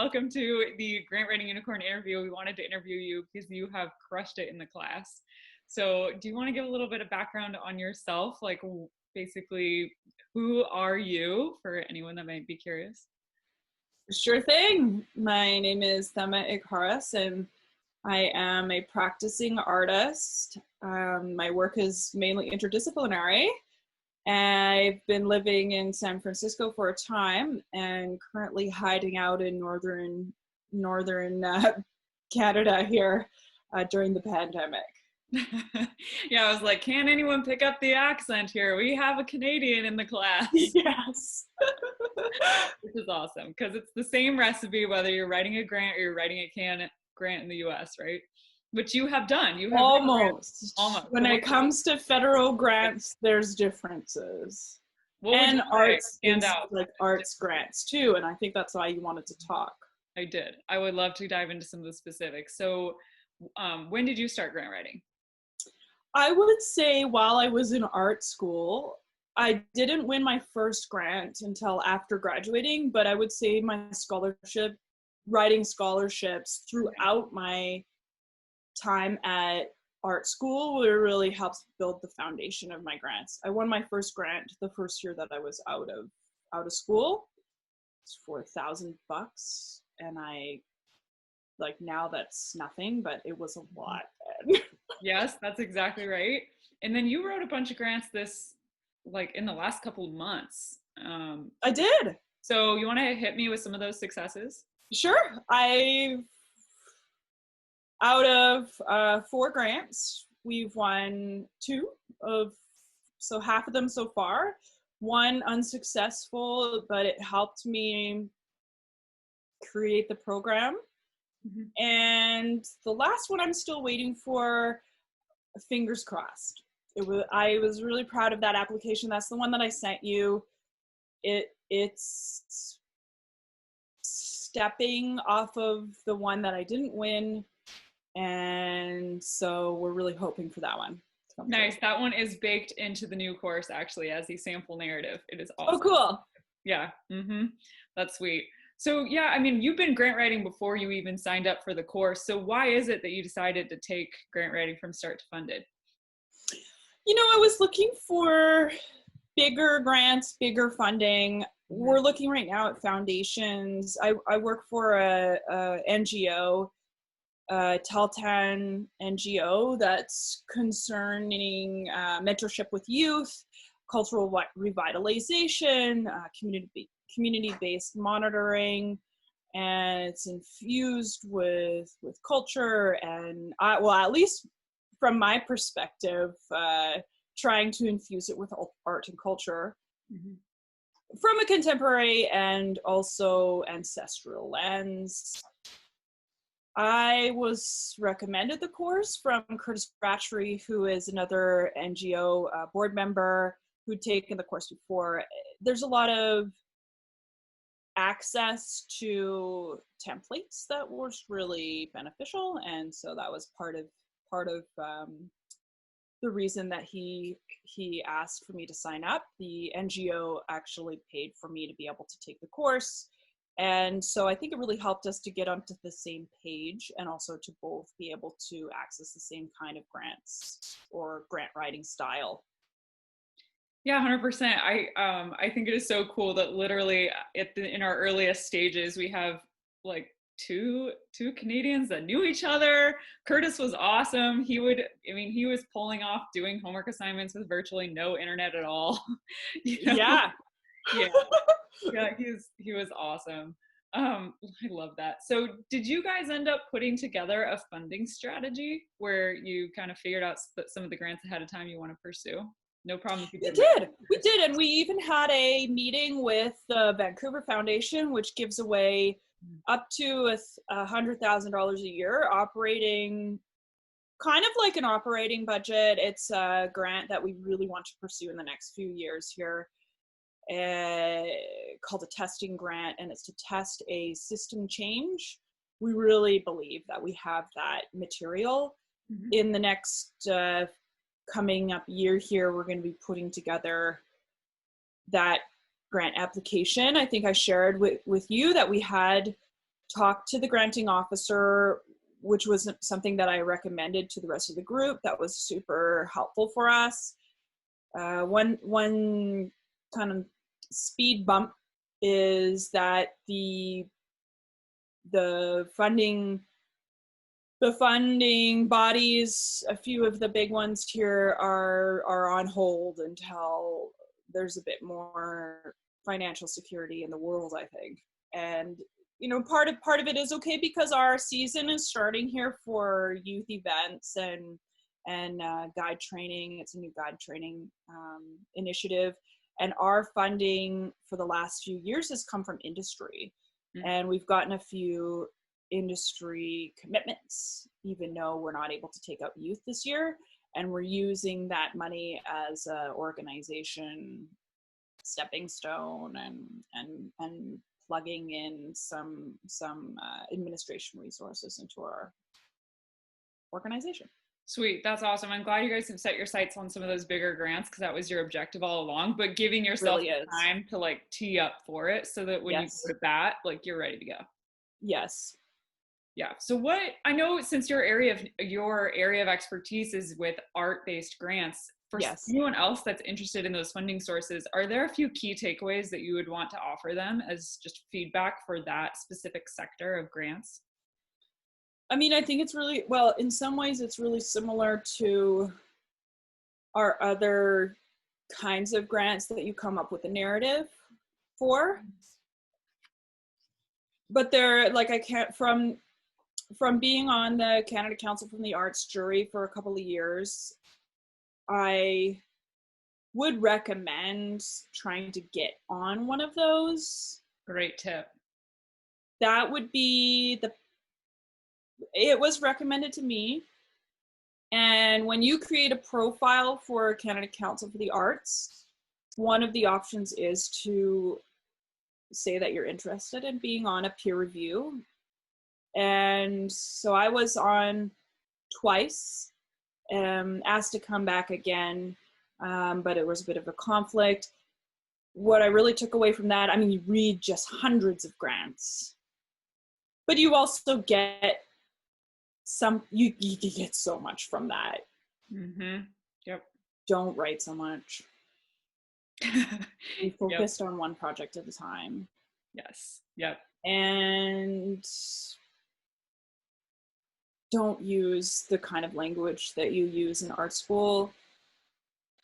welcome to the Grant Writing Unicorn interview. We wanted to interview you because you have crushed it in the class. So do you want to give a little bit of background on yourself? Like basically, who are you for anyone that might be curious? Sure thing. My name is Tsēmā Igharas and I am a practicing artist. My work is mainly interdisciplinary. I've been living in San Francisco for a time and currently hiding out in northern Canada here during the pandemic. Yeah, I was like, can anyone pick up the accent here? We have a Canadian in the class. Yes. Which is awesome because it's the same recipe whether you're writing a grant or you're writing a grant in the US, right? Which you have done. You have almost. When so it comes to federal grants, there's differences. And arts grants too, and I think that's why you wanted to talk. I did. I would love to dive into some of the specifics. So when did you start grant writing? I would say while I was in art school. I didn't win my first grant until after graduating, but I would say my writing scholarships throughout my time at art school really helps build the foundation of my grants. I won my first grant the first year that I was out of school. It's for $1,000, and now that's nothing, but it was a lot then. Yes, that's exactly right. And then you wrote a bunch of grants in the last couple of months. I did. So you want to hit me with some of those successes? Sure. Out of 4 grants, we've won 2 so half of them so far. 1 unsuccessful, but it helped me create the program. Mm-hmm. And the last one I'm still waiting for, fingers crossed. I was really proud of that application. That's the one that I sent you. It's stepping off of the one that I didn't win. And so we're really hoping for that one. Nice. That one is baked into the new course actually as the sample narrative. It is awesome. Oh, cool. Yeah. Mm-hmm. That's sweet. So yeah, I mean, you've been grant writing before you even signed up for the course. So why is it that you decided to take grant writing from start to funded? I was looking for bigger grants, bigger funding. We're looking right now at foundations. I work for a NGO, Teltan NGO, that's concerning mentorship with youth, cultural revitalization, community-based monitoring, and it's infused with culture and at least from my perspective, trying to infuse it with art and culture from a contemporary and also ancestral lens. I was recommended the course from Curtis Bratchery, who is another NGO board member who'd taken the course before. There's a lot of access to templates that was really beneficial, and so that was part of the reason that he asked for me to sign up. The NGO actually paid for me to be able to take the course. And so I think it really helped us to get onto the same page and also to both be able to access the same kind of grants or grant writing style. Yeah, 100%. I think it is so cool that literally in our earliest stages, we have two Canadians that knew each other. Curtis was awesome. He was pulling off doing homework assignments with virtually no internet at all. Yeah. Yeah, he was awesome. I love that. So did you guys end up putting together a funding strategy where you kind of figured out some of the grants ahead of time you want to pursue? No problem if you didn't. We did. And we even had a meeting with the Vancouver Foundation, which gives away up to $100,000 a year, operating kind of like an operating budget. It's a grant that we really want to pursue in the next few years here, called a testing grant, and it's to test a system change. We really believe that we have that material. In the next coming up year here, we're going to be putting together that grant application. I think I shared with you that we had talked to the granting officer, which was something that I recommended to the rest of the group. That was super helpful for us. One kind of speed bump is that the funding bodies, a few of the big ones here are on hold until there's a bit more financial security in the world, I think. And part of it is okay because our season is starting here for youth events and guide training. It's a new guide training initiative, and our funding for the last few years has come from industry. And we've gotten a few industry commitments, even though we're not able to take out youth this year, and we're using that money as an organization stepping stone and plugging in some administration resources into our organization. Sweet. That's awesome. I'm glad you guys have set your sights on some of those bigger grants, because that was your objective all along, but giving yourself Really time to like tee up for it so that when you go to bat, like you're ready to go. Yes. Yeah. So what, I know since your area of expertise is with art-based grants, for anyone else that's interested in those funding sources, are there a few key takeaways that you would want to offer them as just feedback for that specific sector of grants? I mean, I think it's really, well, in some ways it's really similar to our other kinds of grants that you come up with a narrative for. But they're like, I can't, from being on the Canada Council from the Arts jury for a couple of years, I would recommend trying to get on one of those. Great tip. That would be it was recommended to me. And when you create a profile for Canada Council for the Arts, one of the options is to say that you're interested in being on a peer review. And so I was on twice, asked to come back again, but it was a bit of a conflict. What I really took away from that, I mean, you read just hundreds of grants, but you also get you get so much from that. Mm-hmm. Yep. Don't write so much. Be focused on one project at a time. Yes. Yep. And don't use the kind of language that you use in art school.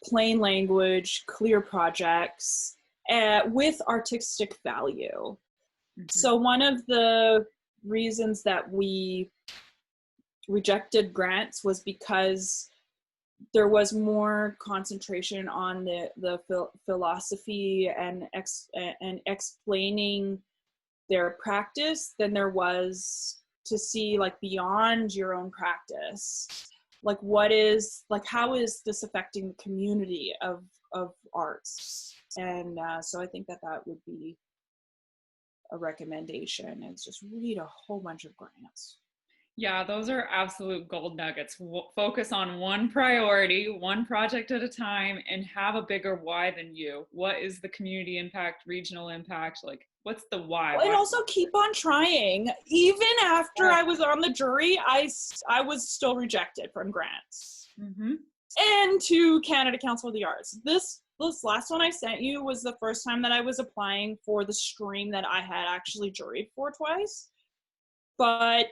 Plain language, clear projects, with artistic value. Mm-hmm. So one of the reasons that we rejected grants was because there was more concentration on the philosophy and explaining their practice than there was to see like beyond your own practice, like how is this affecting the community of arts. And so I think that would be a recommendation, is just read a whole bunch of grants. Yeah, those are absolute gold nuggets. Focus on one priority, one project at a time, and have a bigger why than you. What is the community impact, regional impact? Like, what's the why? And also keep on trying. Even after I was on the jury, I was still rejected from grants. Mm-hmm. And to Canada Council of the Arts. This last one I sent you was the first time that I was applying for the stream that I had actually juried for twice. But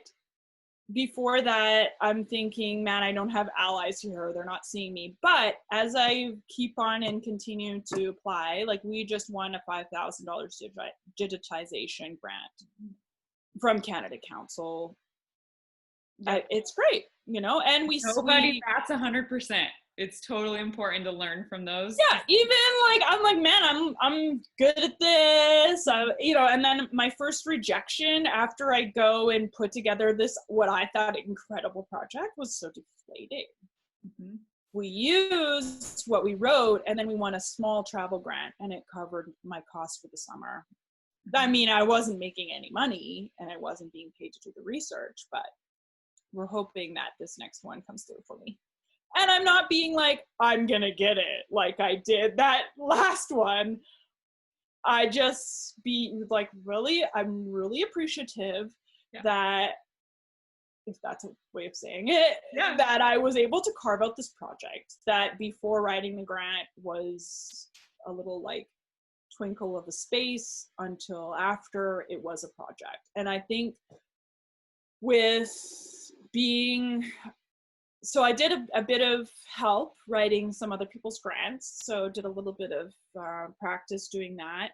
before that, I'm thinking, man, I don't have allies here. They're not seeing me. But as I keep on and continue to apply, like we just won a $5,000 digitization grant from Canada Council. It's great, and nobody bats 100%. It's totally important to learn from those. Yeah, even like I'm like, man, I'm good at this, and then my first rejection after I go and put together this what I thought incredible project was so deflating. Mm-hmm. We used what we wrote, and then we won a small travel grant, and it covered my costs for the summer. Mm-hmm. I mean, I wasn't making any money, and I wasn't being paid to do the research, but we're hoping that this next one comes through for me. And I'm not being like, I'm gonna get it like I did that last one. I just be like, really, I'm really appreciative that, if that's a way of saying it, that I was able to carve out this project that before writing the grant was a little like twinkle of a space until after it was a project. And I think with being, so I did a bit of help writing some other people's grants. So did a little bit of practice doing that.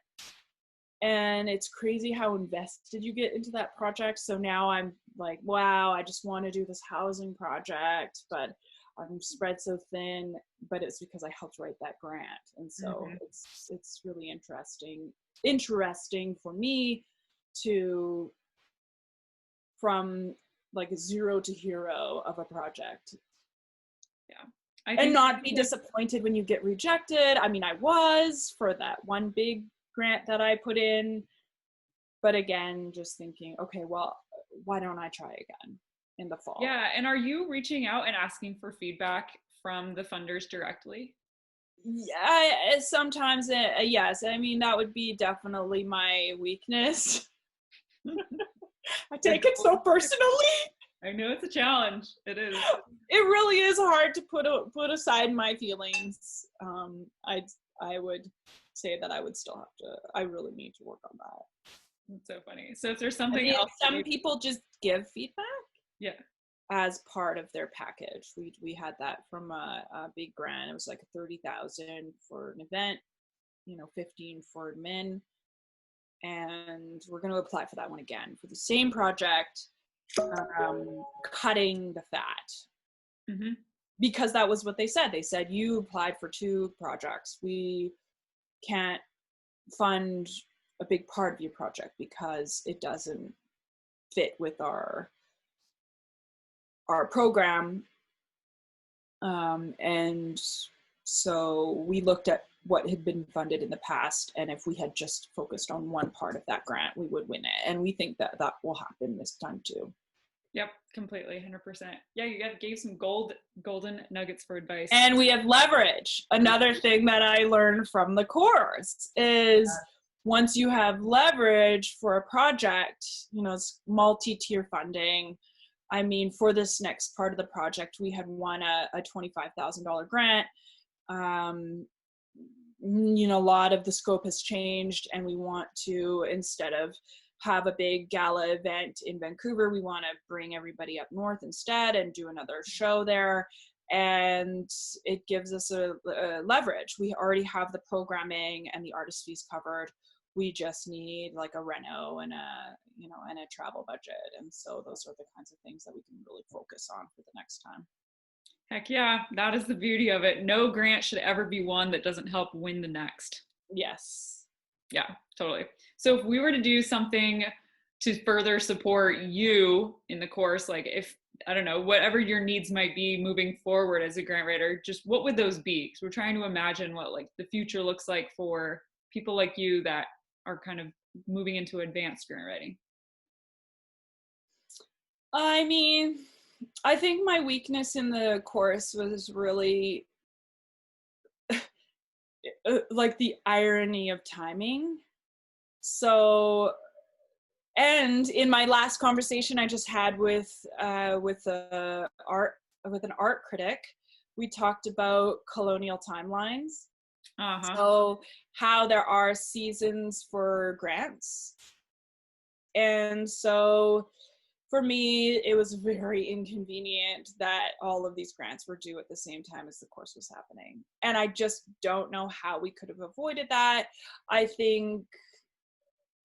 And it's crazy how invested you get into that project. So now I'm like, wow, I just want to do this housing project, but I'm spread so thin, but it's because I helped write that grant. And so it's really interesting for me to, from like zero to hero of a project. And not be disappointed when you get rejected. I mean, I was for that one big grant that I put in, but again, just thinking, okay, well, why don't I try again in the fall? Yeah, and are you reaching out and asking for feedback from the funders directly? Yeah, sometimes, yes. I mean, that would be definitely my weakness. I take it so personally. I know it's a challenge. It is. It really is hard to put aside my feelings. I would say that I would still have to. I really need to work on that. That's so funny. So is there something else? Some people just give feedback. Yeah. As part of their package. We had that from a big grant. It was like 30,000 for an event, 15 for admin. And we're going to apply for that one again for the same project, cutting the fat. Because that was what they said. They said, you applied for 2 projects. We can't fund a big part of your project because it doesn't fit with our program. And so we looked at what had been funded in the past, and if we had just focused on one part of that grant, we would win it. And we think that will happen this time too. Yep, completely, 100%. Yeah, you gave some golden nuggets for advice. And we have leverage. Another thing that I learned from the course is once you have leverage for a project, it's multi-tier funding. I mean, for this next part of the project, we had won a $25,000 grant. A lot of the scope has changed, and we want to, instead of have a big gala event in Vancouver, we want to bring everybody up north instead and do another show there. And it gives us a leverage. We already have the programming and the artist fees covered. We just need like a reno and a travel budget. And so those are the kinds of things that we can really focus on for the next time. Heck yeah, that is the beauty of it. No grant should ever be one that doesn't help win the next. Yes. Yeah, totally. So if we were to do something to further support you in the course, like if, I don't know, whatever your needs might be moving forward as a grant writer, just what would those be? Because we're trying to imagine what like the future looks like for people like you that are kind of moving into advanced grant writing. I mean, I think my weakness in the course was really like the irony of timing. So, and in my last conversation I just had with an art critic, we talked about colonial timelines. So how there are seasons for grants. And so for me, it was very inconvenient that all of these grants were due at the same time as the course was happening. And I just don't know how we could have avoided that. I think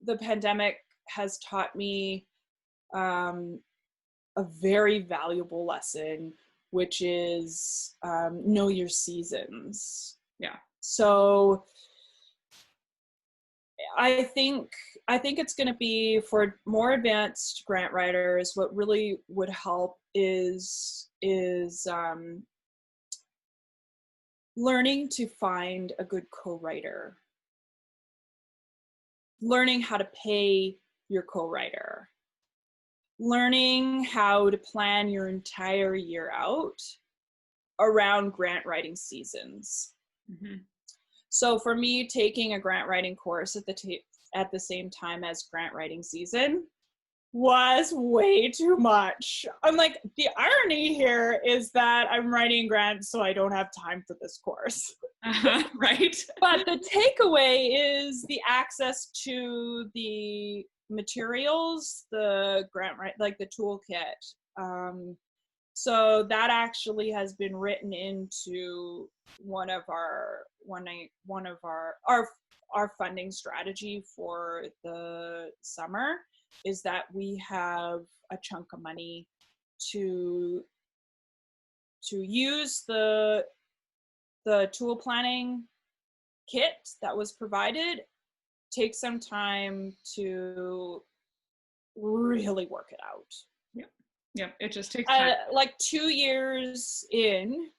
the pandemic has taught me a very valuable lesson, which is know your seasons. Yeah. So I think it's going to be for more advanced grant writers. What really would help is learning to find a good co-writer, learning how to pay your co-writer, learning how to plan your entire year out around grant writing seasons. So for me, taking a grant writing course at the same time as grant writing season was way too much. I'm like, the irony here is that I'm writing grants, so I don't have time for this course. Right. But the takeaway is the access to the materials, the grant, right, like the toolkit. So that actually has been written into one of our funding strategy for the summer, is that we have a chunk of money to use the tool planning kit that was provided, take some time to really work it out. Yeah, it just takes time. Like 2 years in,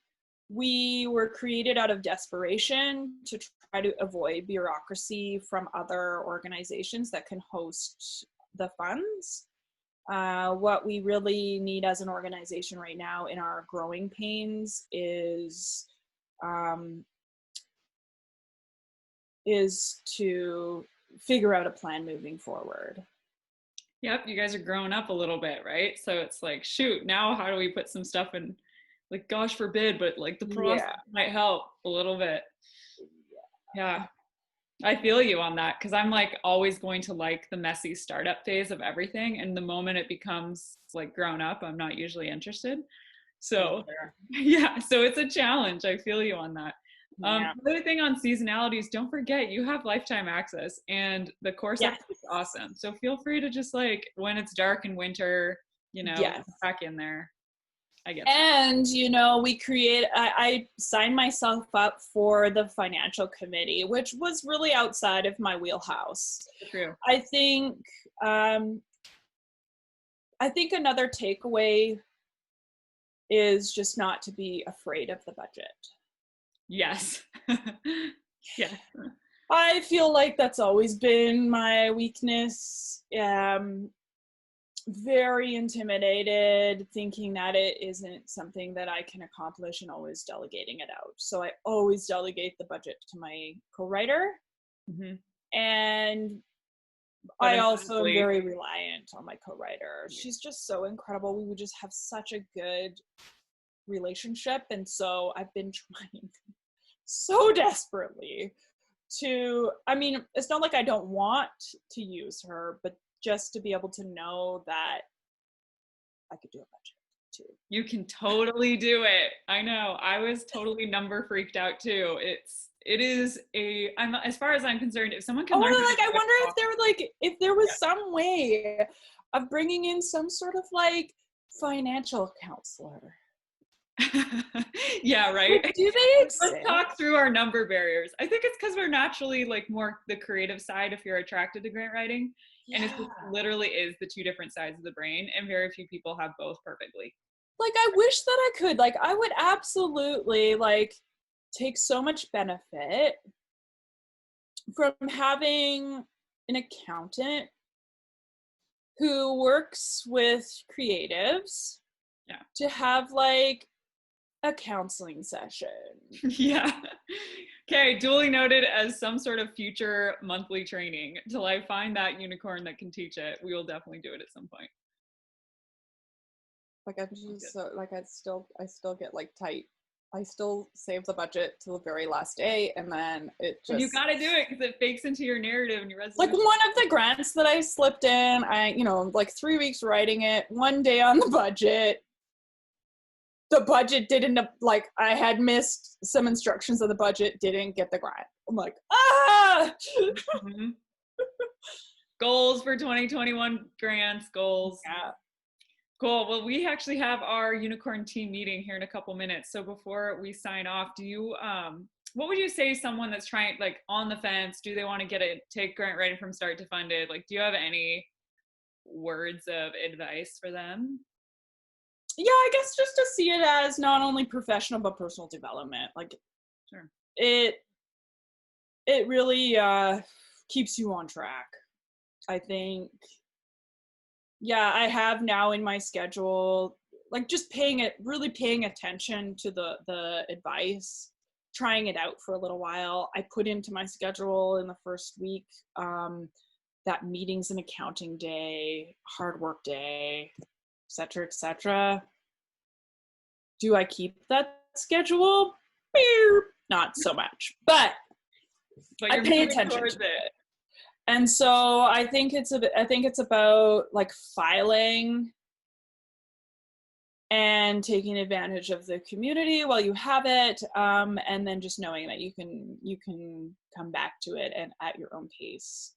we were created out of desperation to try to avoid bureaucracy from other organizations that can host the funds. What we really need as an organization right now in our growing pains is to figure out a plan moving forward. Yep, you guys are growing up a little bit, right? So it's like, shoot, now how do we put some stuff in, like, gosh forbid, but like the process might help a little bit. Yeah, I feel you on that, because I'm like always going to like the messy startup phase of everything, and the moment it becomes like grown up, I'm not usually interested. So yeah, so it's a challenge. I feel you on that. The other thing on seasonalities, don't forget you have lifetime access, and the course is awesome. So feel free to just, like, when it's dark in winter, back in there. I get that. And I signed myself up for the financial committee, which was really outside of my wheelhouse. True. I think another takeaway is just not to be afraid of the budget. Yes. Yeah. I feel like that's always been my weakness. Very intimidated, thinking that it isn't something that I can accomplish, and always delegating it out. So I always delegate the budget to my co-writer. Mm-hmm. And I also am very reliant on my co-writer. She's just so incredible. We would just have such a good relationship. And so I've been trying so desperately it's not like I don't want to use her, but just to be able to know that I could do a budget too. You can totally do it. I know. I was totally number freaked out too. As far as I'm concerned, if someone can learn, I wonder if there was some way of bringing in some sort of like financial counselor. Yeah, right. Do they exist? Let's talk through our number barriers. I think it's because we're naturally like more the creative side if you're attracted to grant writing. Yeah. And it literally is the two different sides of the brain, and very few people have both perfectly. Like, I wish that I could. Like, I would absolutely like take so much benefit from having an accountant who works with creatives to have like a counseling session. Yeah. Okay, duly noted as some sort of future monthly training. Till I find that unicorn that can teach it, we will definitely do it at some point. Like, I'm just so, like, I still get like tight. I still save the budget till the very last day, and then it just... You gotta do it because it bakes into your narrative and your resolution. Like, one of the grants that I slipped in, like 3 weeks writing it, 1 day on the budget. The budget didn't, like, I had missed some instructions of the budget, didn't get the grant. I'm like, Mm-hmm. Goals for 2021 grants, goals. Yeah. Cool. Well, we actually have our unicorn team meeting here in a couple minutes. So before we sign off, what would you say someone that's trying, like, on the fence, do they want to take grant writing from start to funded? Like, do you have any words of advice for them? Yeah, I guess just to see it as not only professional but personal development. Like, sure. It really keeps you on track. I think, I have now in my schedule, like, just really paying attention to the advice trying it out for a little while. I put into my schedule in the first week that meetings and accounting day, hard work day, et cetera. Do I keep that schedule? Not so much, but I pay attention to it. And so I think it's about like filing and taking advantage of the community while you have it, and then just knowing that you can come back to it and at your own pace.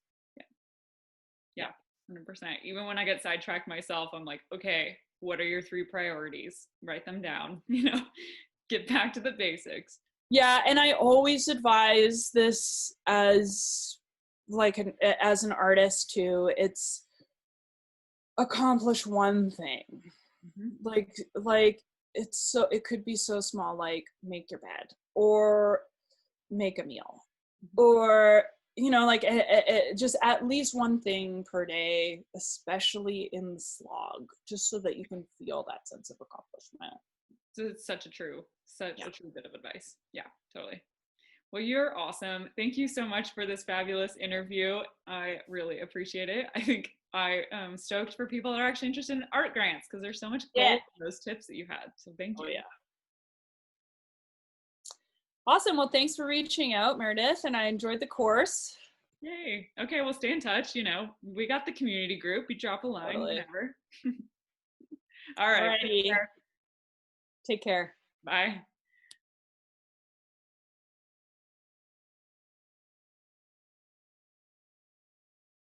Yeah, 100%. Even when I get sidetracked myself, I'm like, okay, what are your 3 priorities? Write them down, get back to the basics. Yeah, and I always advise this as an artist too. It's accomplish one thing. Like it could be so small, like make your bed or make a meal, or just at least one thing per day, especially in the slog, just so that you can feel that sense of accomplishment. So it's such a true bit of advice. Yeah, totally. Well, you're awesome. Thank you so much for this fabulous interview. I really appreciate it. I think I am stoked for people that are actually interested in art grants, because there's so much gold in those tips that you had. So thank you. Oh, yeah. Awesome. Well, thanks for reaching out, Meredith, and I enjoyed the course. Yay. Okay, well, stay in touch. We got the community group. You drop a line, whatever. All right. Take care. Bye.